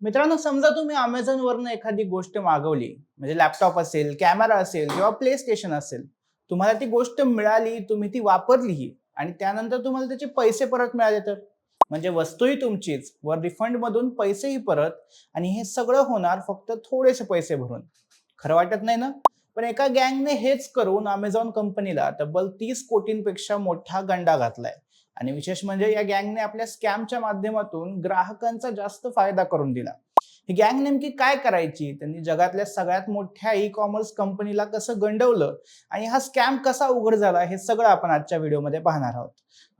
मित्रांनो, समजा तुम्ही Amazon वरनं एखादी गोष्ट मागवली, म्हणजे लॅपटॉप असेल, कॅमेरा असेल किंवा प्ले स्टेशन असेल. तुम्हाला ती गोष्ट मिळाली, तुम्ही ती वापरलीही आणि त्यानंतर तुम्हाला त्याचे पैसे परत मिळाले तर? म्हणजे वस्तूही तुमचीच, वर रिफंडमधून पैसेही परत आणि हे सगळं होणार फक्त थोडेसे पैसे भरून. खरं वाटत नाही ना? पण एका गँगने हेच करून Amazon कंपनीला तब्बल 30 कोटींपेक्षा मोठा गंडा घातलाय. आणि विशेष म्हणजे या गँगने आपल्या स्कॅमच्या माध्यमातून ग्राहकांचा जास्त फायदा करून दिला. ही गँग नेमकी काय करायची, त्यांनी जगातल्या सगळ्यात मोठ्या ई कॉमर्स कंपनीला कसं गंडवलं आणि हा स्कॅम कसा उघड झाला, हे सगळं आपण आजच्या व्हिडिओमध्ये पाहणार आहोत.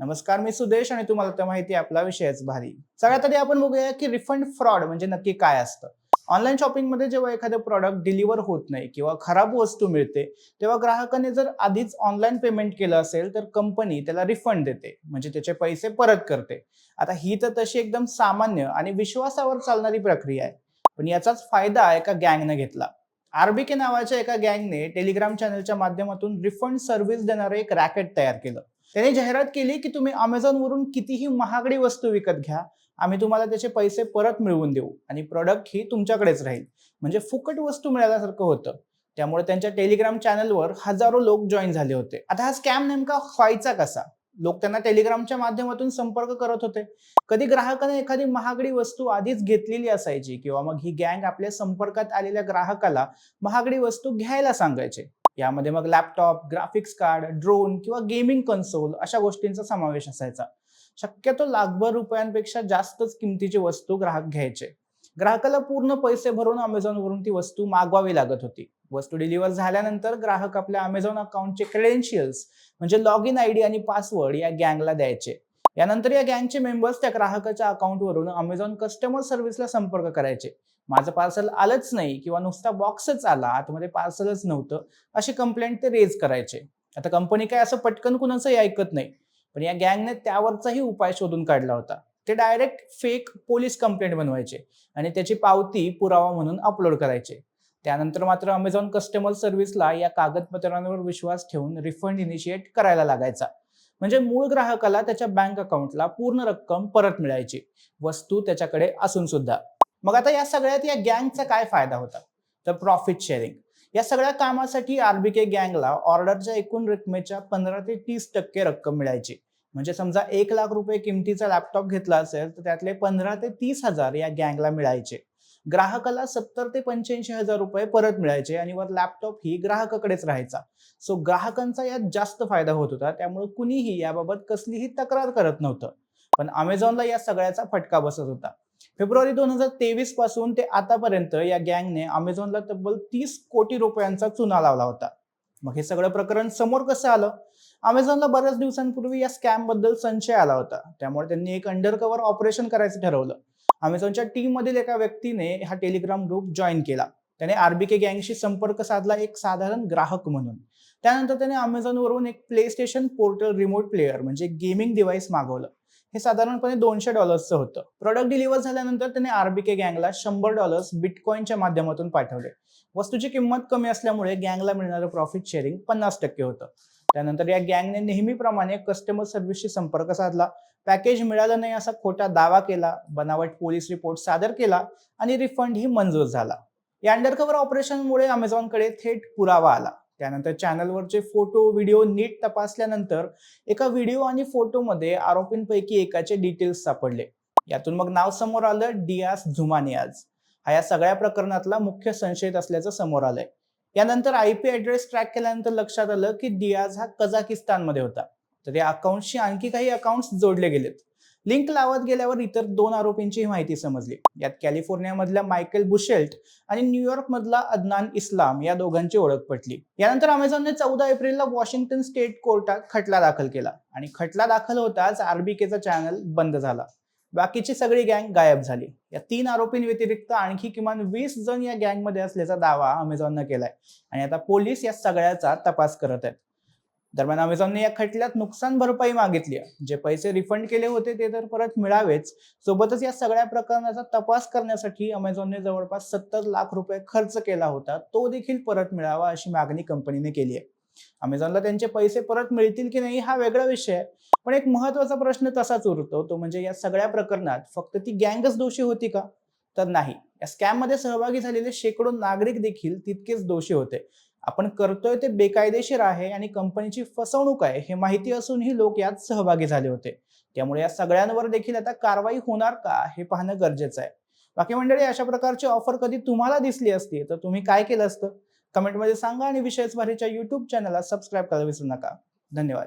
नमस्कार, मी सुदेश आणि तुम्हाला तर माहिती आहे आपला विषयच भारी. सगळ्यात आधी आपण बघूया की रिफंड फ्रॉड म्हणजे नक्की काय असतं. ऑनलाईन शॉपिंगमध्ये जेव्हा एखादं प्रॉडक्ट डिलिव्हर होत नाही किंवा खराब वस्तू मिळते, तेव्हा ग्राहकाने जर आधीच ऑनलाईन पेमेंट केलं असेल तर कंपनी त्याला रिफंड देते, म्हणजे त्याचे पैसे परत करते. आता ही तर तशी एकदम सामान्य आणि विश्वासावर चालणारी प्रक्रिया आहे. पण याचाच फायदा एका गँगने घेतला. आरबीके नावाच्या एका गँगने टेलिग्राम चॅनलच्या माध्यमातून रिफंड सर्व्हिस देणारे एक रॅकेट तयार केलं. त्याने जाहिरात केली की तुम्ही Amazon वरून कितीही महागडी वस्तू विकत घ्या, आम्ही तुम्हाला त्याचे पैसे परत मिळवून देऊ आणि प्रॉडक्ट ही तुमच्याकडेच राहील. म्हणजे फुकट वस्तू मिळाल्यासारखं होतं. त्यामुळे त्यांच्या टेलिग्राम चॅनलवर हजारो लोक जॉईन झाले होते. आता हा स्कॅम नेमका व्हायचा कसा? लोक त्यांना टेलिग्रामच्या माध्यमातून संपर्क करत होते. कधी ग्राहकाने एखादी महागडी वस्तू आधीच घेतलेली असायची किंवा मग ही गँग आपल्या संपर्कात आलेल्या ग्राहकाला महागडी वस्तू घ्यायला सांगायचे. यामध्ये मग लॅपटॉप, ग्राफिक्स कार्ड, ड्रोन किंवा गेमिंग कन्सोल अशा गोष्टींचा समावेश असायचा. शक्यतो लाखभर रुपयांपेक्षा जास्तच किमतीची वस्तू ग्राहक घ्यायचे. ग्राहकाला पूर्ण पैसे भरून Amazon वरून ती वस्तू मागवावी लागत होती. वस्तू डिलिव्हर झाल्यानंतर ग्राहक आपल्या Amazon अकाउंटचे क्रेडेन्शियल्स म्हणजे लॉग इन आयडी आणि पासवर्ड या गँगला द्यायचे. यानंतर या गँगचे मेंबर्स त्या ग्राहकाच्या अकाउंटवरून Amazon कस्टमर सर्व्हिसला संपर्क करायचे. माझं पार्सल आलंच नाही किंवा नुसता बॉक्सच आला, आतमध्ये पार्सलच नव्हतं, अशी कंप्लेंट ते रेज करायचे. आता कंपनी काय असं पटकन कुणाचंही ऐकत नाही. पण या गँगने त्यावरचाही उपाय शोधून काढला होता. ते डायरेक्ट फेक पोलीस कंप्लेंट बनवायचे आणि त्याची पावती पुरावा म्हणून अपलोड करायचे. त्यानंतर मात्र Amazon कस्टमर सर्व्हिसला या कागदपत्रांवर विश्वास ठेवून रिफंड इनिशिएट करायला लागायचा. म्हणजे मूळ ग्राहकाला त्याच्या बँक अकाउंटला पूर्ण रक्कम परत मिळायची, वस्तू त्याच्याकडे असून सुद्धा. मग आता या सगळ्यात या गँगचा काय फायदा होता? तर प्रॉफिट शेअरिंग. या सगळ्या कामासाठी आरबीके गँगला ऑर्डरच्या एकूण रकमेच्या 15 ते 30% रक्कम मिळायची. म्हणजे समजा 1 लाख रुपये किमतीचा लॅपटॉप घेतला असेल तर त्यातले 15 ते 30 हजार या गँगला मिळायचे. ग्राहकाला 70 ते 85 हजार रुपये परत मिळायचे आणि वर लॅपटॉप ही ग्राहकाकडेच राहायचा. सो ग्राहकांचा यात जास्त फायदा होत होता, त्यामुळे कुणीही याबाबत कसलीही तक्रार करत नव्हतं. पण Amazonला या सगळ्याचा फटका बसत होता. फेब्रुवारी 2023 पासून ते आतापर्यंत या गँगने Amazonला तब्बल 30 कोटी रुपयांचा चुना लावला होता. मग हे सगळं प्रकरण समोर कसं आलं? Amazonला बऱ्याच दिवसांपूर्वी या स्कॅम बद्दल संशय आला होता. त्यामुळे त्यांनी एक अंडरकव्हर ऑपरेशन करायचं ठरवलं. Amazonच्या टीम मधील एका व्यक्तीने हा टेलिग्राम ग्रुप जॉईन केला. त्याने आरबीके गँगशी संपर्क साधला एक साधारण ग्राहक म्हणून. त्यानंतर त्याने Amazon वरून एक play station portal remote player म्हणजे गेमिंग डिव्हाइस मागवलं. हे साधारणपणे $200चं होतं. प्रॉडक्ट डिलिव्हर झाल्यानंतर त्याने आरबीके गँगला $100 बिटकॉइनच्या माध्यमातून पाठवले. वस्तूची किंमत कमी असल्यामुळे गँगला मिळणारं प्रॉफिट शेअरिंग 50% होतं. त्यानंतर या गँगने नेहमीप्रमाणे कस्टमर सर्व्हिसशी संपर्क साधला. पॅकेज मिळालं नाही असा खोटा दावा केला, बनावट पोलीस रिपोर्ट सादर केला आणि रिफंड ही मंजूर झाला. या अंडरकव्हर ऑपरेशनमुळे Amazonकडे थेट पुरावा आला. त्यानंतर चॅनलवरचे फोटो, व्हिडिओ नीट तपासल्यानंतर एका व्हिडिओ आणि फोटोमध्ये आरोपींपैकी एकाचे डिटेल्स सापडले. यातून मग नाव समोर आलं, डियास झुमानियाज. हा या सगळ्या प्रकरणातला मुख्य संशयित असल्याचं समोर आलंय. यानंतर आयपी ॲड्रेस ट्रॅक केल्यानंतर लक्षात आलं की डियाज हा कझाकिस्तानमध्ये होता. तर या अकाउंटशी आणखी काही अकाउंट्स जोडले गेलेत. लिंक लावत गेल्यावर इतर 2 आरोपींची माहिती समजली. यात कॅलिफोर्नियामधल्या मायकेल बुशेल्ट आणि न्यूयॉर्क मधला अदनान इस्लाम या दोघांची ओळख पटली. यानंतर Amazonने 14 एप्रिलला वॉशिंग्टन स्टेट कोर्टात खटला दाखल केला आणि खटला दाखल होताच आरबीकेचा चॅनल बंद झाला. बाकीची सगळी गँग गायब झाली. या 3 आरोपींव्यतिरिक्त आणखी किमान 20 जण या गँगमध्ये असल्याचा दावा Amazonने केलाय आणि आता पोलीस या सगळ्याचा तपास करत आहेत. दरम्यान Amazonने या खटल्यात नुकसान भरपाई मागितली आहे. जे पैसे रिफंड केले होते ते तर परत मिळावेच. सोबतच या सगळ्या प्रकरणाचा तपास करण्यासाठी Amazonने जवळपास 70 लाख रुपये खर्च केला होता, तो देखील परत मिळावा अशी मागणी कंपनीने केली आहे. Amazonला त्यांचे पैसे परत मिळतील की नाही हा वेगळा विषय आहे. पण एक महत्त्वाचा प्रश्न तसाच उरतो, तो म्हणजे या सगळ्या प्रकरणात फक्त ती गँगच दोषी होती का? तर नाही. या स्कॅममध्ये सहभागी झालेले शेकडो नागरिक देखील तितकेच दोषी होते. आपण करतोय ते बेकायदेशीर आहे आणि कंपनीची फसवणूक आहे हे माहिती असूनही लोक यात सहभागी झाले होते. त्यामुळे या सगळ्यांवर देखील आता कारवाई होणार का हे पाहणं गरजेचं आहे. बाकी मंडळी, अशा प्रकारची ऑफर कधी तुम्हाला दिसली असती तर तुम्ही काय केलं असतं? कमेंटमध्ये सांगा आणि विशेष भारीच्या YouTube चॅनलला सबस्क्राईब करायला विसरू नका. धन्यवाद.